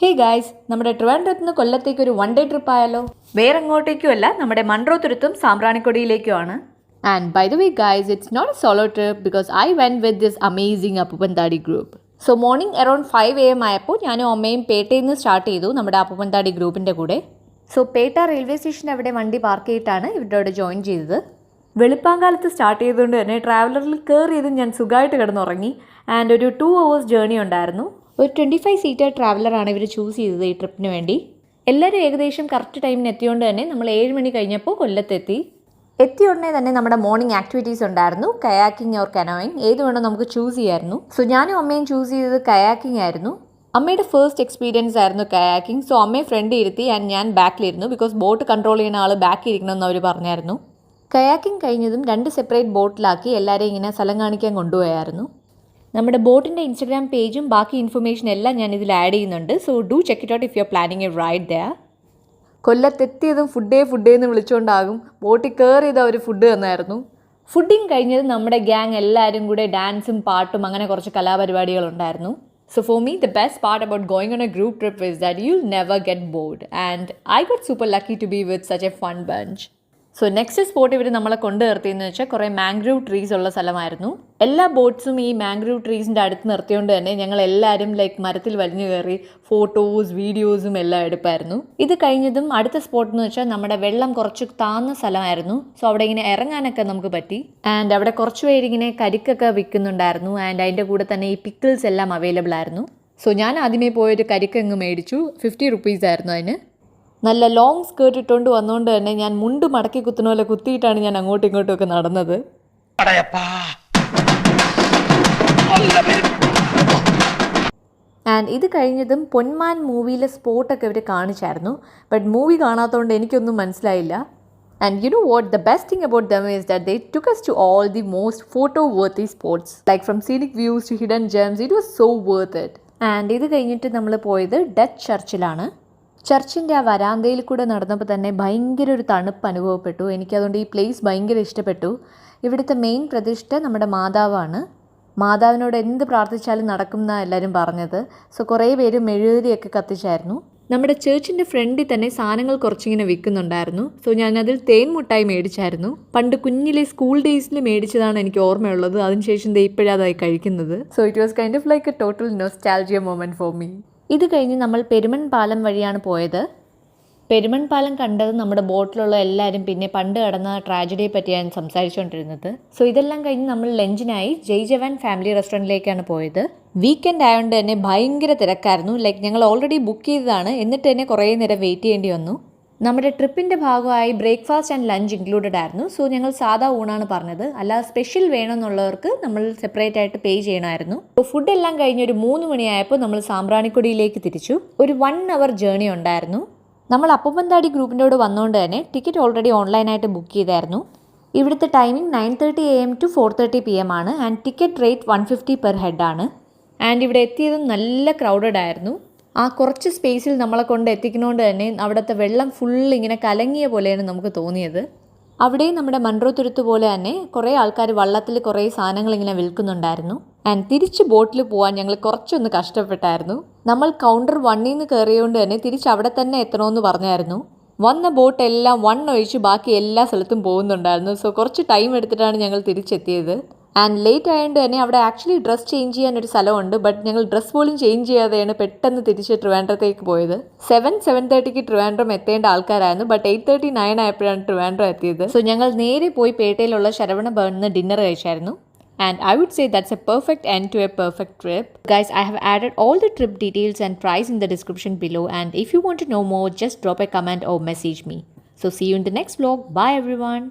Hey guys, നമ്മുടെ ട്രിവാൻഡ്രത്ത് നിന്ന് കൊല്ലത്തേക്ക് ഒരു 1 day ട്രിപ്പ് ആയാലോ? വേറെ എങ്ങോട്ടേക്കും അല്ല, നമ്മുടെ Munro തുരുത്തും സാമ്പ്രാണിക്കൊടിയിലേക്കുമാണ്. And by the way guys, it's not a solo trip because I went with this amazing Appooppanthaadi group. So morning around 5 AM ആയപ്പോൾ ഞാനും അമ്മയും പേട്ടയിൽ നിന്ന് സ്റ്റാർട്ട് ചെയ്തു നമ്മുടെ Appooppanthaadi ഗ്രൂപ്പിൻ്റെ കൂടെ. സോ Pettah Railway Station അവിടെ വണ്ടി പാർക്ക് ചെയ്തിട്ടാണ് ഇവരോട് ജോയിൻ ചെയ്തത്. വെളുപ്പാങ്കാലത്ത് സ്റ്റാർട്ട് ചെയ്തുകൊണ്ട് തന്നെ ട്രാവലറിൽ കയറി ചെയ്ത് ഞാൻ സുഖമായിട്ട് കിടന്നുറങ്ങി. ആൻഡ് ഒരു 2 hours ജേർണി ഉണ്ടായിരുന്നു. ഒരു 25 seater ട്രാവലറാണ് ഇവർ ചൂസ് ചെയ്തത് ഈ ട്രിപ്പിന് വേണ്ടി. എല്ലാവരും ഏകദേശം കറക്റ്റ് ടൈമിന് എത്തിയോണ്ട് തന്നെ നമ്മൾ 7 മണി കഴിഞ്ഞപ്പോൾ കൊല്ലത്തെത്തി. എത്തിയ ഉടനെ തന്നെ നമ്മുടെ മോർണിംഗ് ആക്ടിവിറ്റീസ് ഉണ്ടായിരുന്നു. കയാക്കിംഗ് ഓർ കനോയിങ് ഏത് വേണോ നമുക്ക് ചൂസ് ചെയ്യായിരുന്നു. സോ ഞാനും അമ്മയും ചൂസ് ചെയ്തത് കയാക്കിംഗ് ആയിരുന്നു. അമ്മയുടെ ഫസ്റ്റ് എക്സ്പീരിയൻസ് ആയിരുന്നു കയാക്കിംഗ്. സോ അമ്മയെ ഫ്രണ്ട് ഇരുത്തി ആൻഡ് ഞാൻ ബാക്കിലിരുന്നു. ബിക്കോസ് ബോട്ട് കൺട്രോൾ ചെയ്യുന്ന ആൾ ബാക്കിൽ ഇരിക്കണമെന്ന് അവർ പറഞ്ഞായിരുന്നു. കയാക്കിംഗ് കഴിഞ്ഞതും 2 സെപ്പറേറ്റ് ബോട്ടിലാക്കി എല്ലാവരെയും ഇങ്ങനെ സ്ഥലം കാണിക്കാൻ കൊണ്ടുപോയായിരുന്നു. നമ്മുടെ ബോട്ടിൻ്റെ ഇൻസ്റ്റഗ്രാം പേജും ബാക്കി ഇൻഫർമേഷൻ എല്ലാം ഞാൻ ഇതിൽ ആഡ് ചെയ്യുന്നുണ്ട്. So do check it out if you are planning a ride there. കൊല്ലത്തെത്തിയതും ഫുഡേ എന്ന് വിളിച്ചുകൊണ്ടാകും. ബോട്ടിൽ കയറിയത് അവർ ഫുഡ് തന്നായിരുന്നു. ഫുഡിങ് കഴിഞ്ഞത് നമ്മുടെ ഗ്യാങ് എല്ലാവരും കൂടെ ഡാൻസും പാട്ടും അങ്ങനെ കുറച്ച് കലാപരിപാടികളുണ്ടായിരുന്നു. So for me, the best part about going on a group trip is that you'll never get bored. And I got super lucky to be with such a fun bunch. So next spot ഇവർ നമ്മളെ കൊണ്ടു നിർത്തിയെന്ന് വെച്ചാൽ കുറേ mangrove trees ഉള്ള സ്ഥലമായിരുന്നു. എല്ലാ ബോട്ട്സും ഈ mangrove ട്രീസിൻ്റെ അടുത്ത് നിർത്തിയോണ്ട് തന്നെ ഞങ്ങൾ എല്ലാവരും മരത്തിൽ വലിഞ്ഞു കയറി ഫോട്ടോസ് വീഡിയോസും എല്ലാം എടുപ്പായിരുന്നു. ഇത് കഴിഞ്ഞതും അടുത്ത സ്പോട്ട് എന്ന് വെച്ചാൽ നമ്മുടെ വെള്ളം കുറച്ച് താന്ന സ്ഥലമായിരുന്നു. സോ അവിടെ ഇങ്ങനെ ഇറങ്ങാനൊക്കെ നമുക്ക് പറ്റി. ആൻഡ് അവിടെ കുറച്ച് പേരിങ്ങനെ കരിക്കൊക്കെ വിൽക്കുന്നുണ്ടായിരുന്നു. ആൻഡ് അതിൻ്റെ കൂടെ തന്നെ ഈ പിക്കിൾസ് എല്ലാം അവൈലബിൾ ആയിരുന്നു. സോ ഞാൻ ആദ്യമേ പോയൊരു കരിക്കങ്ങ് മേടിച്ചു. 50 rupees ആയിരുന്നു അതിന്. നല്ല ലോങ് സ്കേർട്ട് ഇട്ടുകൊണ്ട് വന്നുകൊണ്ട് തന്നെ ഞാൻ മുണ്ട് മടക്കി കുത്തുന്ന പോലെ കുത്തിയിട്ടാണ് ഞാൻ അങ്ങോട്ടും ഇങ്ങോട്ടും ഒക്കെ നടന്നത്. ആൻഡ് ഇത് കഴിഞ്ഞതും പൊന്മാൻ മൂവിയിലെ സ്പോട്ടൊക്കെ ഇവർ കാണിച്ചായിരുന്നു. ബട്ട് മൂവി കാണാത്തതുകൊണ്ട് എനിക്കൊന്നും മനസ്സിലായില്ല. And you know what? The best thing about them is that they took us to all the most photo-worthy spots. Like from scenic views to hidden gems. It was so worth it. And ഇത് കഴിഞ്ഞിട്ട് നമ്മൾ പോയത് Dutch ചർച്ചിലാണ്. ചർച്ചിൻ്റെ ആ വരാന്തയിൽ കൂടെ നടന്നപ്പോൾ തന്നെ ഭയങ്കര ഒരു തണുപ്പ് അനുഭവപ്പെട്ടു. എനിക്കതുകൊണ്ട് ഈ പ്ലേസ് ഭയങ്കര ഇഷ്ടപ്പെട്ടു. ഇവിടുത്തെ മെയിൻ പ്രതിഷ്ഠ നമ്മുടെ മാതാവാണ്. മാതാവിനോട് എന്ത് പ്രാർത്ഥിച്ചാലും നടക്കും എന്നാണ് എല്ലാവരും പറഞ്ഞത്. സോ കുറേ പേര് മെഴുകുതിരിയൊക്കെ കത്തിച്ചായിരുന്നു. നമ്മുടെ ചേർച്ചിൻ്റെ ഫ്രണ്ടിൽ തന്നെ സാധനങ്ങൾ കുറച്ചിങ്ങനെ വിൽക്കുന്നുണ്ടായിരുന്നു. സോ ഞാനതിൽ തേൻ മുട്ടായി മേടിച്ചായിരുന്നു. പണ്ട് കുഞ്ഞിലെ സ്കൂൾ ഡേയ്സിൽ മേടിച്ചതാണ് എനിക്ക് ഓർമ്മയുള്ളത്. അതിനുശേഷം ഇപ്പോഴതായി കഴിക്കുന്നത്. So it was kind of like A total nostalgia moment for me. ഇത് കഴിഞ്ഞ് നമ്മൾ പെരുമൺ പാലം വഴിയാണ് പോയത്. പെരുമൺ പാലം കണ്ടത് നമ്മുടെ ബോട്ടിലുള്ള എല്ലാവരും പിന്നെ പണ്ട് നടന്ന ട്രാജഡിയെ പറ്റിയാണ് സംസാരിച്ചുകൊണ്ടിരുന്നത്. സോ ഇതെല്ലാം കഴിഞ്ഞ് നമ്മൾ ലഞ്ചിനായി ജയ് ജവാൻ ഫാമിലി റെസ്റ്റോറൻറ്റിലേക്കാണ് പോയത്. വീക്കെൻഡ് ആയതുകൊണ്ട് തന്നെ ഭയങ്കര തിരക്കായിരുന്നു. ഞങ്ങൾ ഓൾറെഡി ബുക്ക് ചെയ്തതാണ്. എന്നിട്ട് തന്നെ കുറേ നേരം വെയിറ്റ് ചെയ്യേണ്ടി വന്നു. നമ്മുടെ ട്രിപ്പിൻ്റെ ഭാഗമായി ബ്രേക്ക്ഫാസ്റ്റ് ആൻഡ് ലഞ്ച് ഇൻക്ലൂഡഡ് ആയിരുന്നു. സോ ഞങ്ങൾ സാധാ ഊണാണ് പറഞ്ഞത്. അല്ലാതെ സ്പെഷ്യൽ വേണമെന്നുള്ളവർക്ക് നമ്മൾ സെപ്പറേറ്റ് ആയിട്ട് പേ ചെയ്യണമായിരുന്നു. അപ്പോൾ ഫുഡ് എല്ലാം കഴിഞ്ഞ് ഒരു 3 മണിയായപ്പോൾ നമ്മൾ സാമ്പ്രാണിക്കൊടിയിലേക്ക് തിരിച്ചു. ഒരു 1 hour ജേർണി ഉണ്ടായിരുന്നു. നമ്മൾ അപ്പൂപ്പന്താടി ഗ്രൂപ്പിൻ്റെ കൂടെ വന്നുകൊണ്ട് തന്നെ ടിക്കറ്റ് ഓൾറെഡി ഓൺലൈനായിട്ട് ബുക്ക് ചെയ്തായിരുന്നു. ഇവിടുത്തെ ടൈമിംഗ് 9:30 AM to 4:30 PM ആണ്. And ticket rate 150 per head ആണ്. ആൻഡ് ഇവിടെ എത്തിയതും നല്ല ക്രൗഡഡ് ആയിരുന്നു. ആ കുറച്ച് സ്പേസിൽ നമ്മളെ കൊണ്ട് എത്തിക്കുന്നതുകൊണ്ട് തന്നെ അവിടുത്തെ വെള്ളം ഫുള്ള് ഇങ്ങനെ കലങ്ങിയ പോലെയാണ് നമുക്ക് തോന്നിയത്. അവിടെയും നമ്മുടെ മൺറോ തുരുത്ത് പോലെ തന്നെ കുറേ ആൾക്കാർ വള്ളത്തിൽ കുറേ സാധനങ്ങൾ ഇങ്ങനെ വിൽക്കുന്നുണ്ടായിരുന്നു. ആൻഡ് തിരിച്ച് ബോട്ടിൽ പോകാൻ ഞങ്ങൾ കുറച്ചൊന്ന് കഷ്ടപ്പെട്ടായിരുന്നു. നമ്മൾ കൗണ്ടർ 1 നിന്ന് കയറിയതുകൊണ്ട് തന്നെ തിരിച്ച് അവിടെ തന്നെ എത്തണമെന്ന് പറഞ്ഞായിരുന്നു. വന്ന ബോട്ട് എല്ലാം 1 ഒഴിച്ച് ബാക്കി എല്ലാ സ്ഥലത്തും പോകുന്നുണ്ടായിരുന്നു. സോ കുറച്ച് ടൈം എടുത്തിട്ടാണ് ഞങ്ങൾ തിരിച്ചെത്തിയത്. ആൻഡ് ലേറ്റ് ആയതുകൊണ്ട് തന്നെ അവിടെ ആക്ച്വലി ഡ്രസ്സ് ചേഞ്ച് ചെയ്യാൻ ഒരു സ്ഥലമുണ്ട്. ബട്ട് ഞങ്ങൾ ഡ്രസ്സ് പോലും ചേഞ്ച് ചെയ്യാതെയാണ് പെട്ടെന്ന് തിരിച്ച് ട്രിവാൻഡ്രത്തേക്ക് പോയത്. 7:30 ട്രിവാൻഡ്രം എത്തേണ്ട ആൾക്കാരായിരുന്നു. ബട്ട് 8:39 ആയപ്പോഴാണ് ട്രിവാൻഡ്രം എത്തിയത്. സോ ഞങ്ങൾ നേരെ പോയി പേട്ടയിലുള്ള ശരവണ ഭവനിൽ നിന്ന് ഡിന്നർ കഴിച്ചായിരുന്നു. And I would say that's a perfect end to a perfect trip. Guys, I have added all the trip details and price in the description below. And if you want to know more, just drop a comment or message me. So see you in the next vlog. Bye everyone.